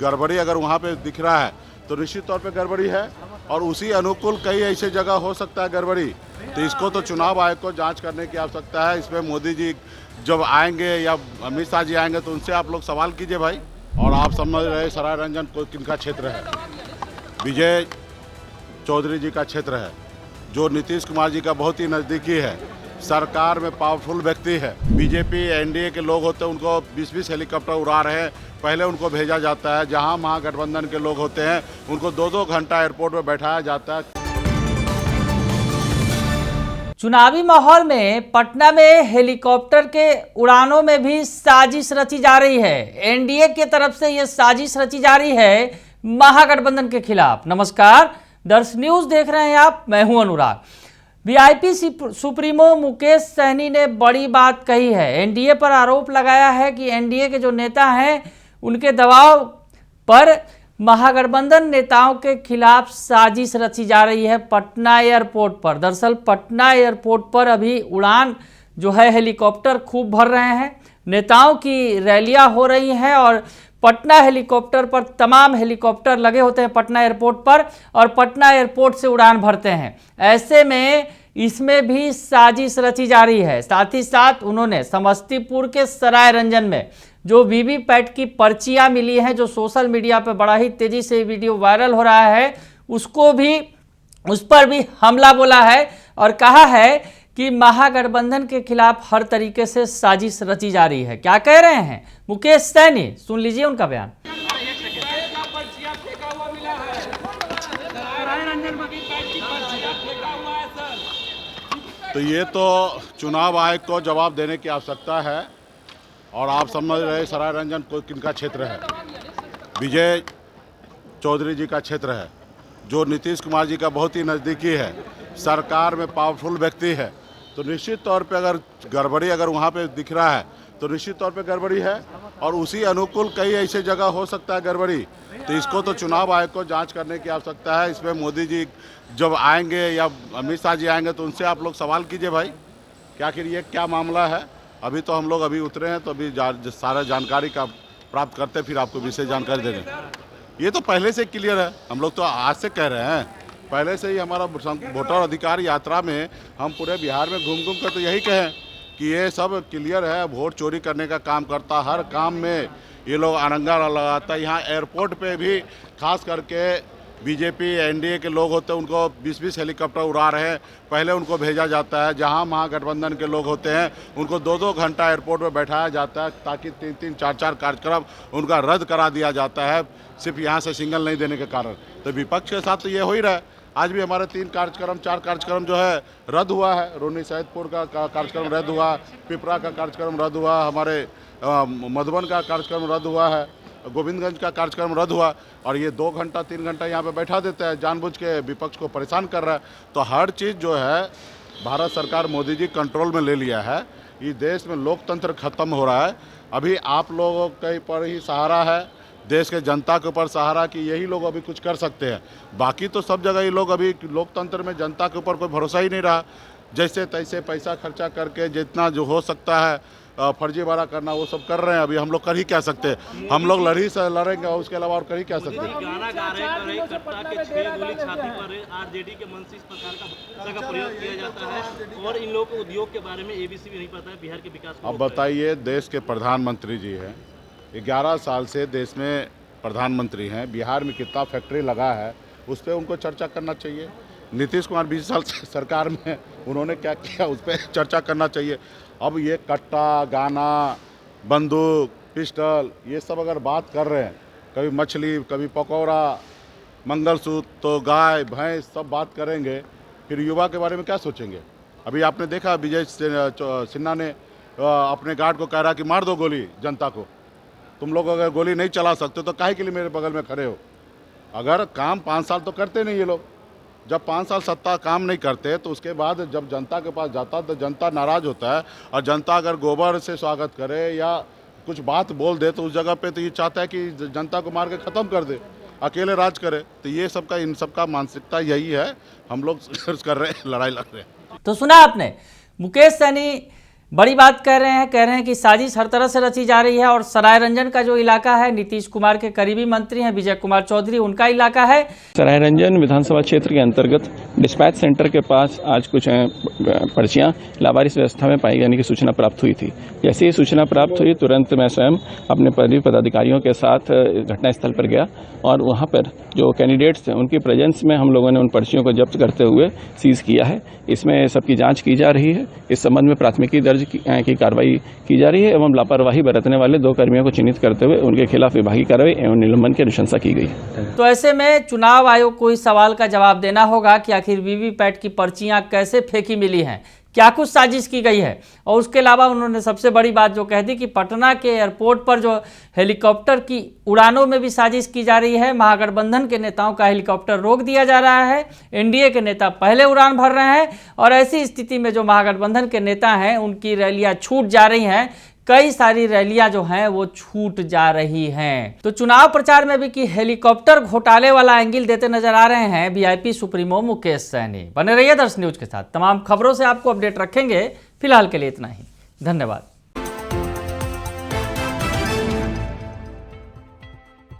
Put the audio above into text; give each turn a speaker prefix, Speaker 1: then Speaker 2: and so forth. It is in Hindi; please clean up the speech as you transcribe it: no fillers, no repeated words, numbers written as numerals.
Speaker 1: गड़बड़ी अगर वहाँ पे दिख रहा है तो निश्चित तौर पे गड़बड़ी है, और उसी अनुकूल कई ऐसे जगह हो सकता है गड़बड़ी। तो इसको तो चुनाव आयोग को जांच करने की आवश्यकता है। इसमें मोदी जी जब आएंगे या अमित शाह जी आएंगे तो उनसे आप लोग सवाल कीजिए भाई। और आप समझ रहे सराय रंजन को किनका क्षेत्र है, विजय चौधरी जी का क्षेत्र है, जो नीतीश कुमार जी का बहुत ही नज़दीकी है, सरकार में पावरफुल व्यक्ति है। बीजेपी एनडीए के लोग होते हैं, उनको 20-20 हेलीकॉप्टर उड़ा रहे हैं, पहले उनको भेजा जाता है। जहां महागठबंधन के लोग होते हैं उनको 2-2 घंटा एयरपोर्ट में बैठाया जाता है।
Speaker 2: चुनावी माहौल में पटना में हेलीकॉप्टर के उड़ानों में भी साजिश रची जा रही है। एनडीए की तरफ से यह साजिश रची जा रही है महागठबंधन के खिलाफ। नमस्कार, दर्श न्यूज देख रहे हैं आप, मैं हूं अनुराग। वीआईपी सुप्रीमो मुकेश सहनी ने बड़ी बात कही है। एनडीए पर आरोप लगाया है कि एनडीए के जो नेता हैं उनके दबाव पर महागठबंधन नेताओं के खिलाफ साजिश रची जा रही है पटना एयरपोर्ट पर। दरअसल पटना एयरपोर्ट पर अभी उड़ान जो है हेलीकॉप्टर खूब भर रहे हैं, नेताओं की रैलियां हो रही हैं और पटना हेलीकॉप्टर पर तमाम हेलीकॉप्टर लगे होते हैं पटना एयरपोर्ट पर और पटना एयरपोर्ट से उड़ान भरते हैं। ऐसे में इसमें भी साजिश रची जा रही है। साथ ही साथ उन्होंने समस्तीपुर के सराय रंजन में जो वीवीपैट की पर्चियां मिली हैं, जो सोशल मीडिया पर बड़ा ही तेजी से वीडियो वायरल हो रहा है, उस पर भी हमला बोला है और कहा है कि महागठबंधन के खिलाफ हर तरीके से साजिश रची जा रही है। क्या कह रहे हैं मुकेश सहनी, सुन लीजिए उनका बयान।
Speaker 1: तो ये तो चुनाव आयोग को जवाब देने की आवश्यकता है। और आप समझ रहे सराय रंजन को किनका क्षेत्र है, विजय चौधरी जी का क्षेत्र है, जो नीतीश कुमार जी का बहुत ही नज़दीकी है, सरकार में पावरफुल व्यक्ति है। तो निश्चित तौर पे अगर गड़बड़ी अगर वहाँ पे दिख रहा है तो निश्चित तौर पे गड़बड़ी है, और उसी अनुकूल कई ऐसे जगह हो सकता है गड़बड़ी। तो इसको तो चुनाव आयोग को जांच करने की आवश्यकता है। इसमें मोदी जी जब आएंगे या अमित शाह जी आएंगे तो उनसे आप लोग सवाल कीजिए भाई कि आखिर ये क्या मामला है। अभी तो हम लोग अभी उतरे हैं, तो अभी सारा जानकारी का प्राप्त करते फिर आपको विशेष जानकारी देंगे। ये तो पहले से क्लियर है, हम लोग तो आज से कह रहे हैं, पहले से ही हमारा वोटर अधिकार यात्रा में हम पूरे बिहार में घूम घूम कर तो यही कहें कि ये सब क्लियर है। वोट चोरी करने का काम करता, हर काम में ये लोग अड़ंगा लगाता। यहाँ एयरपोर्ट पे भी खास करके बीजेपी एनडीए के लोग होते हैं, उनको 20-20 हेलीकॉप्टर उड़ा रहे हैं, पहले उनको भेजा जाता है। जहां महागठबंधन के लोग होते हैं उनको 2-2 घंटा एयरपोर्ट में बैठाया जाता है, ताकि 3-3, 4-4 कार्यक्रम उनका रद्द करा दिया जाता है, सिर्फ यहाँ से सिंगल नहीं देने के कारण। तो विपक्ष के साथ तो ये हो ही रहा है। आज भी हमारे 4 कार्यक्रम जो है रद्द हुआ है। रोनी सैदपुर का कार्यक्रम रद्द हुआ, पिपरा का कार्यक्रम रद्द हुआ, हमारे मधुबन का कार्यक्रम रद्द हुआ है, गोविंदगंज का कार्यक्रम रद्द हुआ। और ये 2 घंटा 3 घंटा यहाँ पे बैठा देता है, जानबूझ के विपक्ष को परेशान कर रहा है। तो हर चीज़ जो है भारत सरकार मोदी जी कंट्रोल में ले लिया है। ये देश में लोकतंत्र खत्म हो रहा है। अभी आप लोगों के पर ही सहारा है, देश के जनता के ऊपर सहारा कि यही लोग अभी कुछ कर सकते हैं। बाकी तो सब जगह ये लोग अभी लोकतंत्र में जनता के ऊपर कोई भरोसा ही नहीं रहा। जैसे तैसे पैसा खर्चा करके जितना जो हो सकता है फर्जीवाड़ा करना वो सब कर रहे हैं। अभी हम लोग कर ही क्या सकते हैं, हम लोग लड़ी से लड़ेंगे और उसके अलावा और कर ही क्या सकते हैं।
Speaker 3: गाना गा रहे हैं, कट्टा के 6 गोली छाती पर आरजेडी के मन से इस प्रकार का भाषा का प्रयोग किया जाता है और इन लोगों को उद्योग के बारे में एबीसी भी नहीं पता है, बिहार के विकास।
Speaker 1: अब बताइए, देश के प्रधानमंत्री जी हैं, 11 साल से देश में प्रधानमंत्री हैं, बिहार में कितना फैक्ट्री लगा है उस पर उनको चर्चा करना चाहिए। नीतीश कुमार 20 साल से सरकार में उन्होंने क्या किया उस पर चर्चा करना चाहिए। अब ये कट्टा, गाना, बंदूक, पिस्टल, ये सब अगर बात कर रहे हैं, कभी मछली, कभी पकौड़ा, मंगलसूत्र, तो गाय भैंस सब बात करेंगे, फिर युवा के बारे में क्या सोचेंगे। अभी आपने देखा विजय सिन्हा ने अपने गार्ड को कह रहा कि मार दो गोली जनता को। तुम लोग अगर गोली नहीं चला सकते तो काहे के लिए मेरे बगल में खड़े हो। अगर काम 5 साल तो करते नहीं ये लोग, जब 5 साल सत्ता काम नहीं करते तो उसके बाद जब जनता के पास जाता तो जनता नाराज़ होता है। और जनता अगर गोबर से स्वागत करे या कुछ बात बोल दे तो उस जगह पे तो ये चाहता है कि जनता को मार के ख़त्म कर दे, अकेले राज करे। तो ये सबका इन सबका मानसिकता यही है, हम लोग कर रहे हैं, लड़ाई लड़ रहे हैं।
Speaker 2: तो सुना आपने मुकेश सहनी बड़ी बात कह रहे हैं कि साजिश हर तरह से रची जा रही है और सरायरंजन का जो इलाका है, नीतीश कुमार के करीबी मंत्री हैं विजय कुमार चौधरी, उनका इलाका है।
Speaker 4: सरायरंजन विधानसभा क्षेत्र के अंतर्गत डिस्पैच सेंटर के पास आज कुछ पर्चियां लावारिस व्यवस्था में पाई जाने की सूचना प्राप्त हुई थी। जैसे ही सूचना प्राप्त हुई तुरंत मैं स्वयं अपने पदाधिकारियों के साथ घटनास्थल पर गया और वहां पर जो कैंडिडेट्स थे उनकी प्रेजेंस में हम लोगों ने उन पर्चियों को जब्त करते हुए सीज किया है। इसमें सबकी जांच की जा रही है। इस संबंध में प्राथमिकी दर्ज की कार्रवाई की जा रही है एवं लापरवाही बरतने वाले 2 कर्मियों को चिन्हित करते हुए उनके खिलाफ विभागीय कार्रवाई एवं निलंबन की अनुशंसा की गई है।
Speaker 2: तो ऐसे में चुनाव आयोग को इस सवाल का जवाब देना होगा कि आखिर वीवीपैट की पर्चियां कैसे फेंकी मिली हैं, क्या कुछ साजिश की गई है। और उसके अलावा उन्होंने सबसे बड़ी बात जो कह दी कि पटना के एयरपोर्ट पर जो हेलीकॉप्टर की उड़ानों में भी साजिश की जा रही है। महागठबंधन के नेताओं का हेलीकॉप्टर रोक दिया जा रहा है, एनडीए के नेता पहले उड़ान भर रहे हैं और ऐसी स्थिति में जो महागठबंधन के नेता हैं उनकी रैलियां छूट जा रही हैं। कई सारी रैलियां जो हैं वो छूट जा रही हैं। तो चुनाव प्रचार में भी कि हेलीकॉप्टर घोटाले वाला एंगल देते नजर आ रहे हैं वीआईपी सुप्रीमो मुकेश सैनी। बने रहिए दर्श न्यूज के साथ, तमाम खबरों से आपको अपडेट रखेंगे। फिलहाल के लिए इतना ही, धन्यवाद।